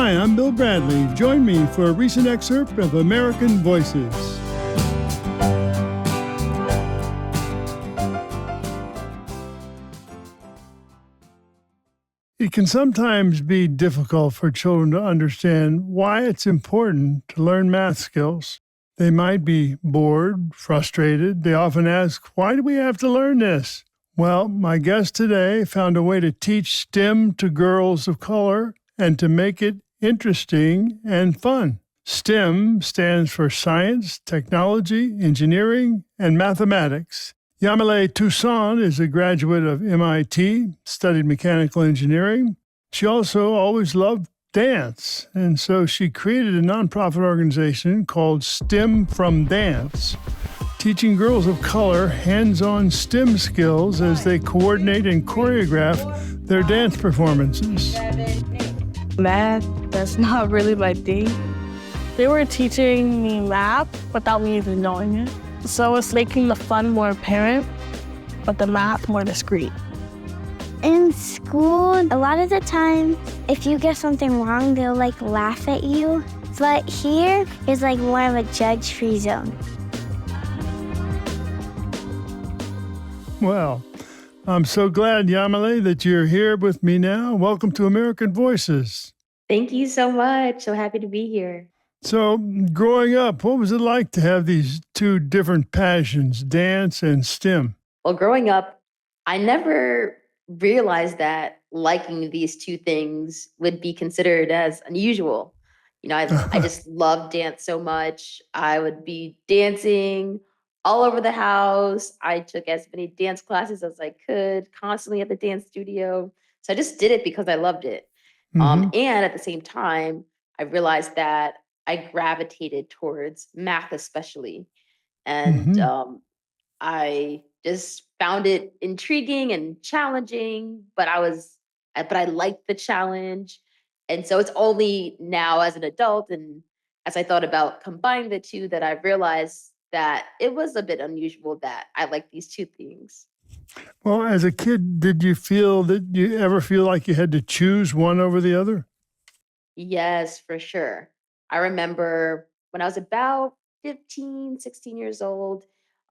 Hi, I'm Bill Bradley. Join me for a recent excerpt of American Voices. It can sometimes be difficult for children to understand why it's important to learn math skills. They might be bored, frustrated. They often ask, why do we have to learn this? Well, my guest today found a way to teach STEM to girls of color and to make it interesting and fun. STEM stands for science, technology, engineering, and mathematics. Yamile Toussaint is a graduate of MIT, studied mechanical engineering. She also always loved dance, and so she created a nonprofit organization called STEM from Dance, teaching girls of color hands-on STEM skills as they coordinate and choreograph their dance performances. Math, that's not really my thing. They were teaching me math without me even knowing it. So it's making the fun more apparent, but the math more discreet. In school, a lot of the time, if you get something wrong, they'll laugh at you. But here is more of a judge-free zone. Well, I'm so glad, Yamile, that you're here with me now. Welcome to American Voices. Thank you so much. So happy to be here. So, growing up, what was it like to have these two different passions, dance and STEM? Well, growing up, I never realized that liking these two things would be considered as unusual. I just loved dance so much. I would be dancing all over the house. I took as many dance classes as I could, constantly at the dance studio. So I just did it because I loved it. And at the same time, I realized that I gravitated towards math, especially. And I just found it intriguing and challenging, but I liked the challenge. And so it's only now as an adult and as I thought about combining the two that I realized that it was a bit unusual that I like these two things. Well, as a kid, did you ever feel like you had to choose one over the other? Yes, for sure. I remember when I was about 15, 16 years old,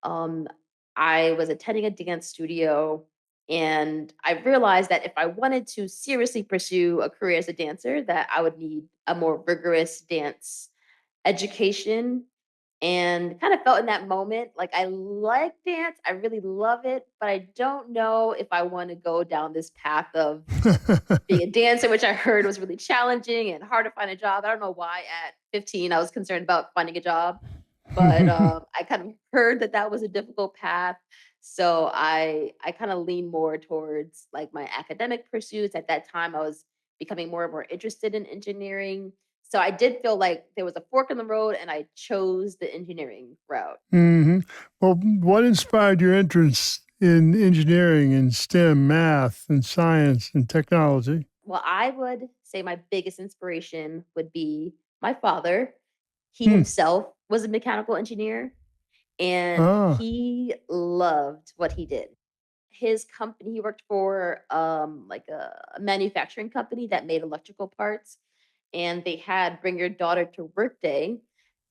um, I was attending a dance studio and I realized that if I wanted to seriously pursue a career as a dancer, that I would need a more rigorous dance education and kind of felt in that moment like I like dance, I really love it, but I don't know if I want to go down this path of being a dancer, which I heard was really challenging and hard to find a job. I don't know why at 15 I was concerned about finding a job, but I kind of heard that that was a difficult path. So I kind of leaned more towards my academic pursuits. At that time, I was becoming more and more interested in engineering. So I did feel like there was a fork in the road, and I chose the engineering route. Well, what inspired your interest in engineering and STEM, math and science and technology? Well, I would say my biggest inspiration would be my father. He Hmm. himself was a mechanical engineer and Ah. he loved what he did. His company, he worked for a manufacturing company that made electrical parts and they had bring your daughter to work day.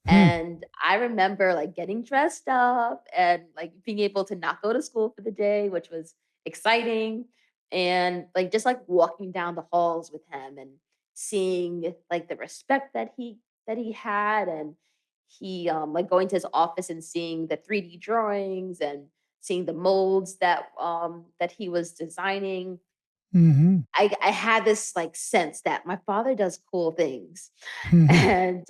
Hmm. And I remember getting dressed up and being able to not go to school for the day, which was exciting. And just walking down the halls with him and seeing the respect that he had and he going to his office and seeing the 3D drawings and seeing the molds that he was designing. Mm-hmm. I had this sense that my father does cool things. Mm-hmm. And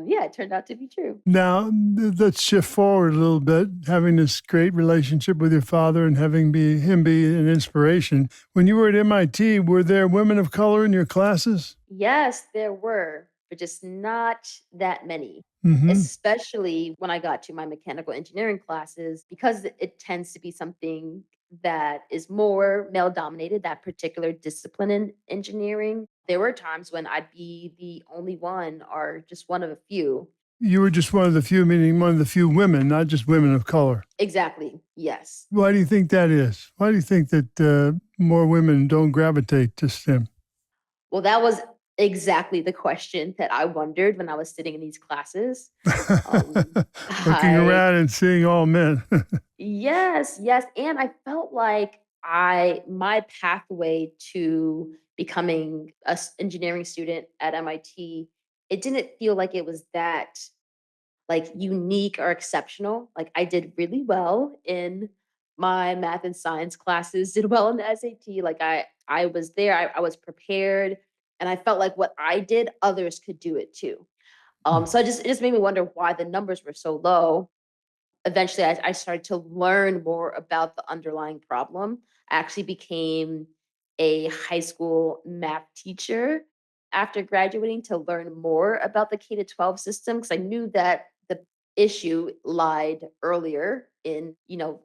yeah, it turned out to be true. Now, let's shift forward a little bit, having this great relationship with your father and having him be an inspiration. When you were at MIT, were there women of color in your classes? Yes, there were, but just not that many. Mm-hmm. Especially when I got to my mechanical engineering classes, because it tends to be something that is more male dominated, that particular discipline in engineering. There were times when I'd be the only one or just one of a few. You were just one of the few, meaning one of the few women, not just women of color. Exactly. Yes. Why do you think that is? Why do you think that more women don't gravitate to STEM? Well, that was exactly the question that I wondered when I was sitting in these classes. Um, Looking I around and seeing all men. Yes, yes, and I felt like I my pathway to becoming a engineering student at MIT, it didn't feel like it was that like unique or exceptional. Like I did really well in my math and science classes, did well in the SAT. Like I was there, I was prepared, and I felt like what I did, others could do it too. So it just made me wonder why the numbers were so low. Eventually I started to learn more about the underlying problem. I actually became a high school math teacher after graduating to learn more about the K to 12 system because I knew that the issue lied earlier in,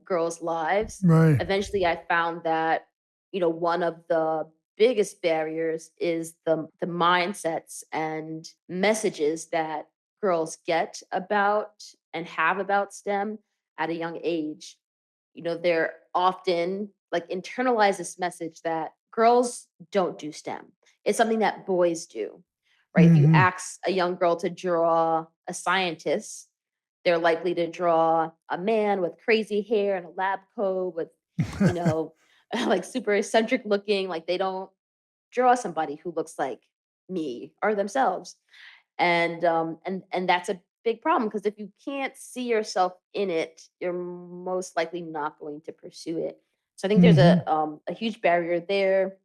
girls' lives. Right. Eventually I found that, one of the biggest barriers is the mindsets and messages that girls get about and have about STEM at a young age. They're often like internalize this message that girls don't do STEM. It's something that boys do, right? If you Hmm. ask a young girl to draw a scientist, they're likely to draw a man with crazy hair and a lab coat with, you know, like super eccentric looking. Like they don't draw somebody who looks like me or themselves. And that's a big problem because if you can't see yourself in it, you're most likely not going to pursue it. So I think there's Hmm. a huge barrier there,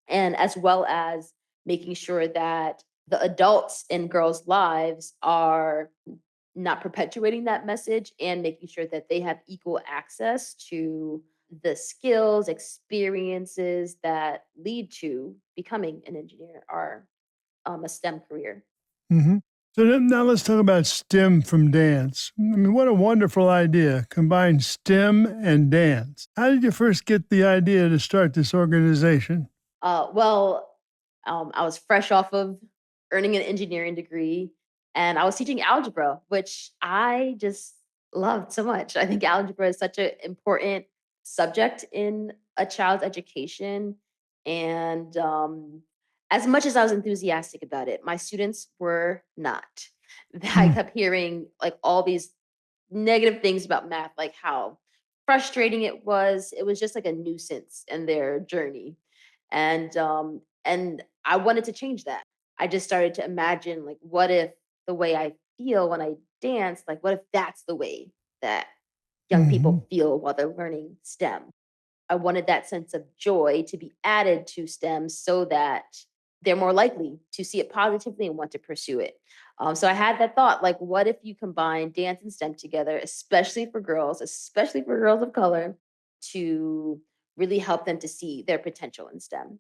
and as well as making sure that the adults in girls' lives are not perpetuating that message and making sure that they have equal access to the skills, experiences that lead to becoming an engineer or a STEM career. Hmm. So then, now let's talk about STEM from dance. I mean, what a wonderful idea. Combine STEM and dance. How did you first get the idea to start this organization? Well, I was fresh off of earning an engineering degree, and I was teaching algebra, which I just loved so much. I think algebra is such an important subject in a child's education, and as much as I was enthusiastic about it, my students were not. I Mm. kept hearing like all these negative things about math, like how frustrating it was. It was just like a nuisance in their journey. And I wanted to change that. I just started to imagine like what if the way I feel when I dance, like what if that's the way that young Hmm. people feel while they're learning STEM? I wanted that sense of joy to be added to STEM so that they're more likely to see it positively and want to pursue it. So I had that thought, like, what if you combine dance and STEM together, especially for girls of color, to really help them to see their potential in STEM?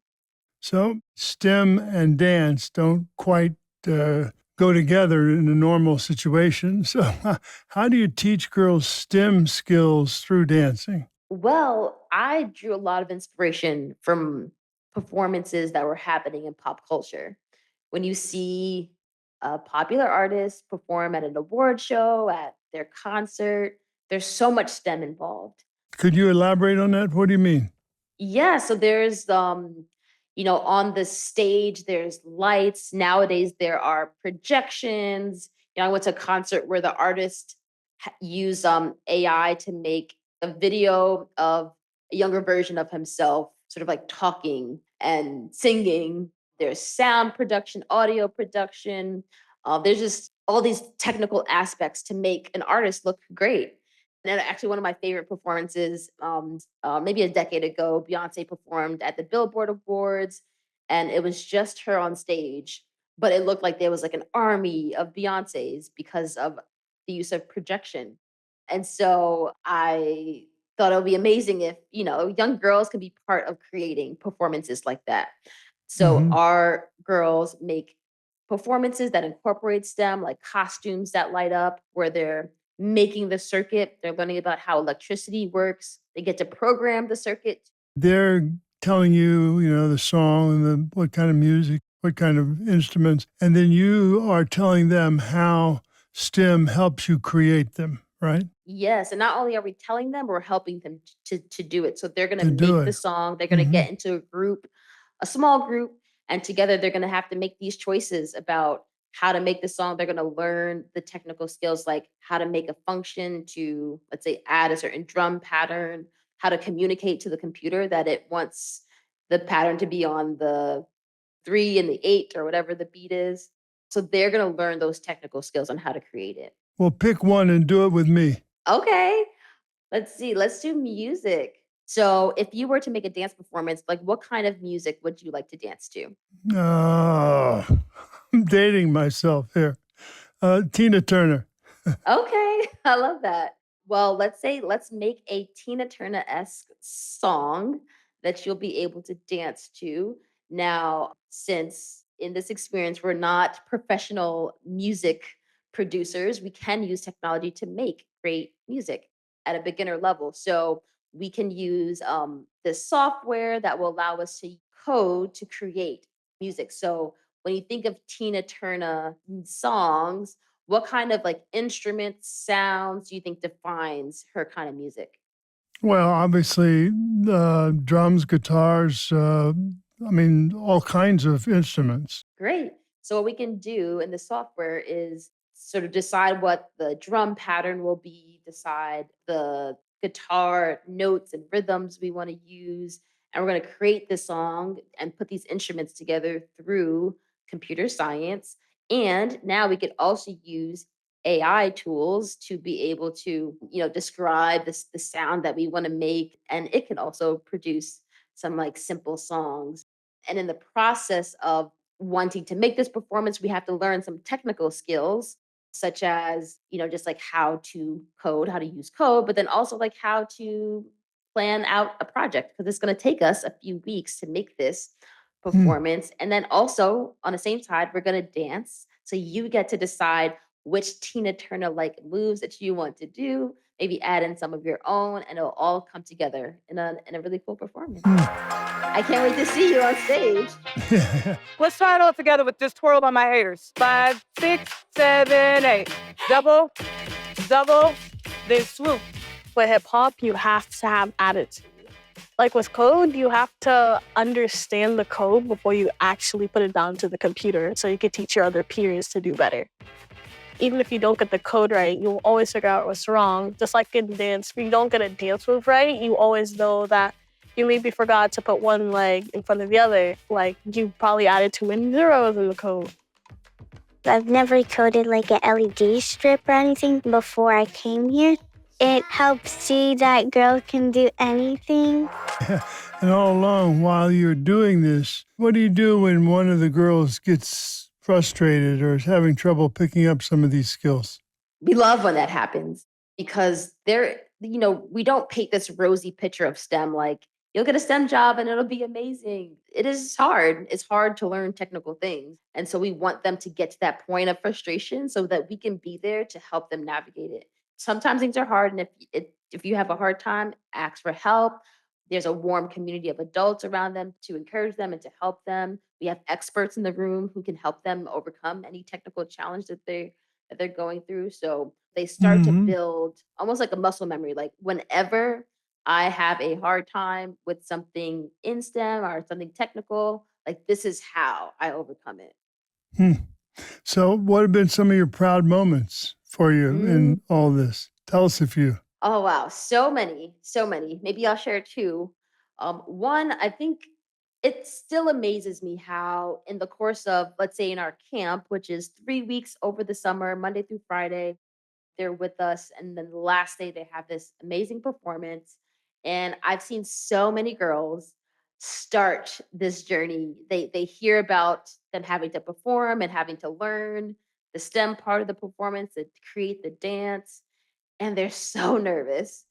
So STEM and dance don't quite uh, go together in a normal situation. So, how do you teach girls STEM skills through dancing? Well, I drew a lot of inspiration from performances that were happening in pop culture. When you see a popular artist perform at an award show, at their concert, there's so much STEM involved. Could you elaborate on that? What do you mean? Yeah, so there's on the stage there's lights. Nowadays there are projections. I went to a concert where the artist used AI to make a video of a younger version of himself, sort of like talking and singing. There's sound production, audio production. There's just all these technical aspects to make an artist look great. And actually, one of my favorite performances, maybe a decade ago, Beyonce performed at the Billboard Awards, and it was just her on stage, but it looked like there was like an army of Beyoncés because of the use of projection. And so I thought it would be amazing if, young girls can be part of creating performances like that. So Hmm. our girls make performances that incorporate STEM, like costumes that light up, where they're making the circuit. They're learning about how electricity works. They get to program the circuit. They're telling you, the song and what kind of music, what kind of instruments, and then you are telling them how STEM helps you create them, right? Yes, and not only are we telling them, we're helping them to do it. So they're going to To do make the it. song. They're going to Hmm. get into a group, a small group. And together they're going to have to make these choices about how to make the song. They're going to learn the technical skills, like how to make a function to, let's say, add a certain drum pattern, how to communicate to the computer that it wants the pattern to be on the 3 and the 8 or whatever the beat is. So they're going to learn those technical skills on how to create it. Well, pick one and do it with me. Okay. Let's see. Let's do music. So if you were to make a dance performance, like what kind of music would you like to dance to? Oh, I'm dating myself here. Tina Turner. Okay, I love that. Well, let's make a Tina Turner-esque song that you'll be able to dance to. Now, since in this experience we're not professional music producers, we can use technology to make great music at a beginner level. So we can use this software that will allow us to code to create music. So when you think of Tina Turner songs, what kind of like instruments, sounds do you think defines her kind of music? Well, obviously, drums, guitars, all kinds of instruments. Great. So what we can do in the software is sort of decide what the drum pattern will be, decide the guitar notes and rhythms we want to use, and we're going to create the song and put these instruments together through computer science. And now we could also use AI tools to be able to, describe this the sound that we want to make, and it can also produce some like simple songs. And in the process of wanting to make this performance, we have to learn some technical skills, such as, just like how to code, how to use code, but then also like how to plan out a project because it's going to take us a few weeks to make this Hmm. performance. And then also on the same side, we're going to dance. So you get to decide which Tina Turner like moves that you want to do, maybe add in some of your own, and it'll all come together in a really cool performance. I can't wait to see you on stage. Let's try it all together with this twirl by my haters. 5, 6, 7, 8. Double, double, then swoop. With hip hop, you have to have attitude. Like with code, you have to understand the code before you actually put it down to the computer so you can teach your other peers to do better. Even if you don't get the code right, you'll always figure out what's wrong. Just like in dance, if you don't get a dance move right, you always know that you maybe forgot to put one leg in front of the other. Like you probably added too many zeros in the code. I've never coded like an LED strip or anything before I came here. It helps see that girls can do anything. And all along, while you're doing this, what do you do when one of the girls gets frustrated or is having trouble picking up some of these skills? We love when that happens because we don't paint this rosy picture of STEM like you'll get a STEM job and it'll be amazing. It is hard. It's hard to learn technical things. And so we want them to get to that point of frustration so that we can be there to help them navigate it. Sometimes things are hard. And if you have a hard time, ask for help. There's a warm community of adults around them to encourage them and to help them. We have experts in the room who can help them overcome any technical challenge that they're going through. So they start to Hmm. build almost like a muscle memory. Like whenever I have a hard time with something in STEM or something technical, like this is how I overcome it. Hmm. So, what have been some of your proud moments for you Mm. in all this? Tell us a few. Oh wow, so many, so many. Maybe I'll share two. One, I think it still amazes me how, in the course of, let's say, in our camp, which is 3 weeks over the summer, Monday through Friday, they're with us, and then the last day they have this amazing performance. And I've seen so many girls start this journey. They hear about them having to perform and having to learn the STEM part of the performance and create the dance, and they're so nervous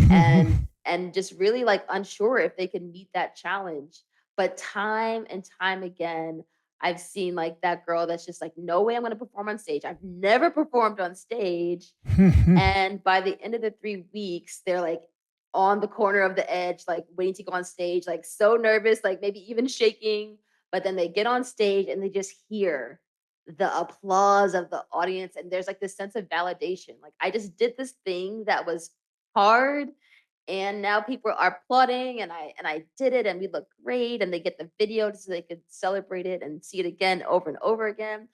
and just really like unsure if they can meet that challenge. But time and time again, I've seen like that girl that's just like, no way I'm going to perform on stage. I've never performed on stage. And by the end of the 3 weeks, they're like on the corner of the edge, like waiting to go on stage, like so nervous, like maybe even shaking. But then they get on stage and they just hear the applause of the audience. And there's like this sense of validation. Like I just did this thing that was hard And now people are applauding, and I did it, and we look great, and they get the video so they could celebrate it and see it again over and over again.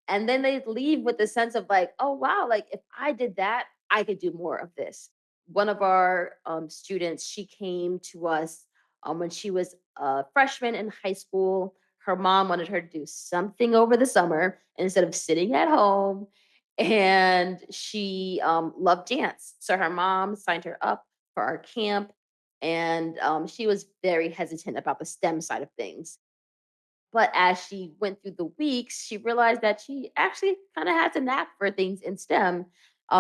And then they leave with the sense of like, oh wow, like if I did that, I could do more of this. One of our students, she came to us when she was a freshman in high school. Her mom wanted her to do something over the summer instead of sitting at home. And she loved dance. So her mom signed her up for our camp. And she was very hesitant about the STEM side of things. But as she went through the weeks, she realized that she actually kind of has a knack for things in STEM.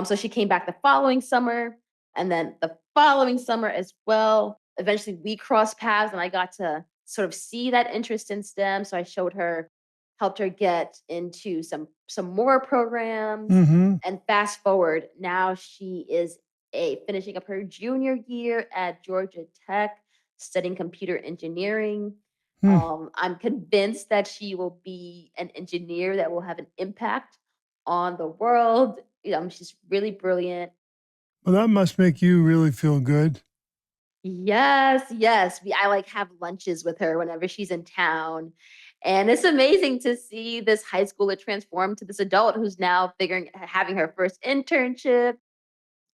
So she came back the following summer, and then the following summer as well. Eventually, we crossed paths, and I got to sort of see that interest in STEM. So I showed her, helped her get into some more programs. Mm-hmm. And fast forward, now she is a finishing up her junior year at Georgia Tech, studying computer engineering. Hmm. I'm convinced that she will be an engineer that will have an impact on the world. She's really brilliant. Well, that must make you really feel good. Yes, yes. I like have lunches with her whenever she's in town. And it's amazing to see this high schooler transform to this adult who's now having her first internship.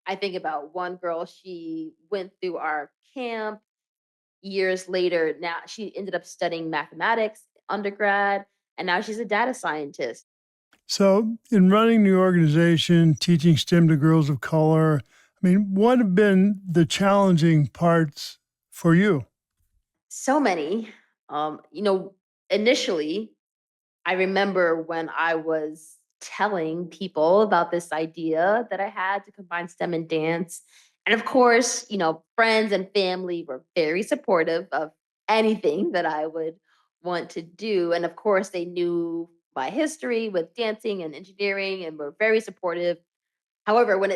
I think about one girl, she went through our camp years later. Now she ended up studying mathematics undergrad, and now she's a data scientist. So, in running the organization, teaching STEM to girls of color, I mean, what have been the challenging parts for you? So many. You know, initially, I remember when I was telling people about this idea that I had to combine STEM and dance. And of course, friends and family were very supportive of anything that I would want to do. And of course, they knew my history with dancing and engineering and were very supportive. However, when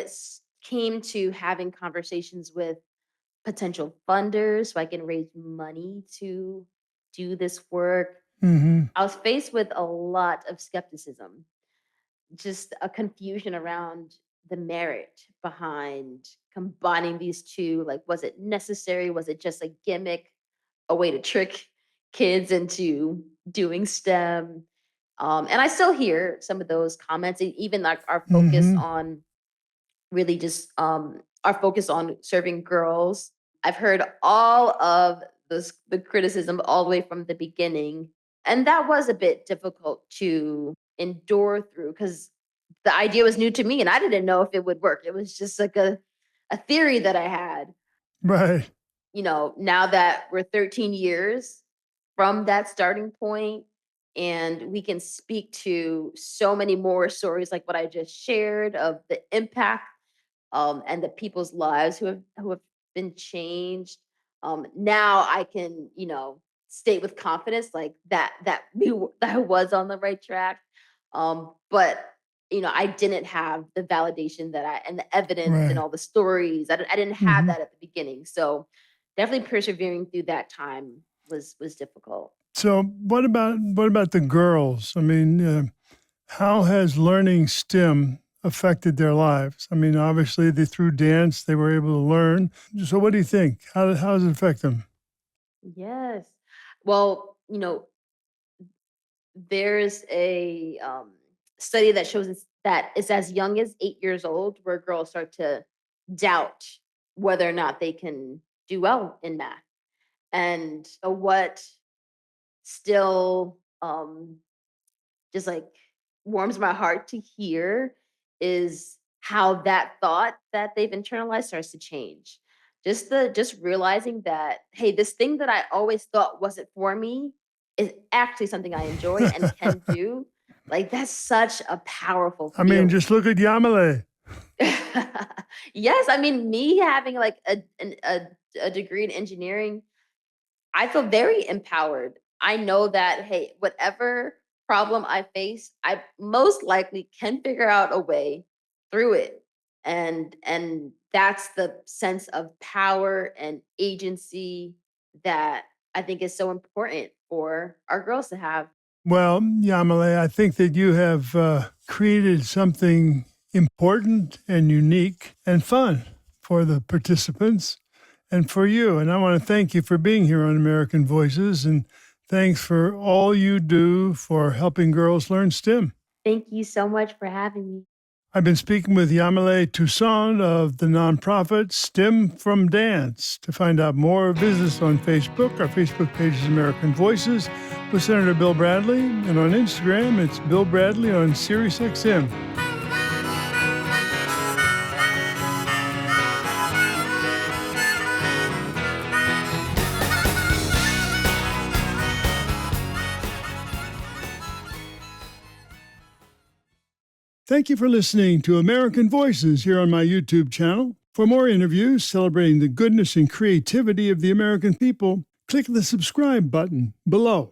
came to having conversations with potential funders so I can raise money to do this work, Mm-hmm. I was faced with a lot of skepticism, just a confusion around the merit behind combining these two. Like, was it necessary? Was it just a gimmick, a way to trick kids into doing STEM? And I still hear some of those comments, and even like Mm-hmm. our focus on serving girls. I've heard all of the criticism all the way from the beginning. And that was a bit difficult to endure through because the idea was new to me and I didn't know if it would work. It was just like a theory that I had. Right. Now that we're 13 years from that starting point, and we can speak to so many more stories like what I just shared of the impact and the people's lives who have been changed. Now I can, state with confidence like that I was on the right track. But I didn't have the validation and the evidence and Right. all the stories. I didn't have Mm-hmm. that at the beginning. So definitely persevering through that time was difficult. So, what about the girls? I mean, how has learning STEM affected their lives? I mean, obviously, through dance, they were able to learn. So, what do you think? How does it affect them? Yes. Well, there's a study that shows that it's as young as 8 years old where girls start to doubt whether or not they can do well in math. And what still just like warms my heart to hear is how that thought that they've internalized starts to change. Just realizing that, hey, this thing that I always thought wasn't for me is actually something I enjoy and can do. Like that's such a powerful I mean, feeling. just look at Yamile. Yes, I mean me having like a degree in engineering, I feel very empowered. I know that, hey, whatever problem I face, I most likely can figure out a way through it. And that's the sense of power and agency that I think is so important for our girls to have. Well, Yamile, I think that you have created something important and unique and fun for the participants. and for you. And I want to thank you for being here on American Voices, and thanks for all you do for helping girls learn STEM. Thank you so much for having me. I've been speaking with Yamile Toussaint of the nonprofit STEM from Dance. To find out more, visit us on Facebook. Our Facebook page is American Voices with Senator Bill Bradley. And on Instagram, it's Bill Bradley on SiriusXM. Thank you for listening to American Voices here on my YouTube channel. For more interviews celebrating the goodness and creativity of the American people, click the subscribe button below.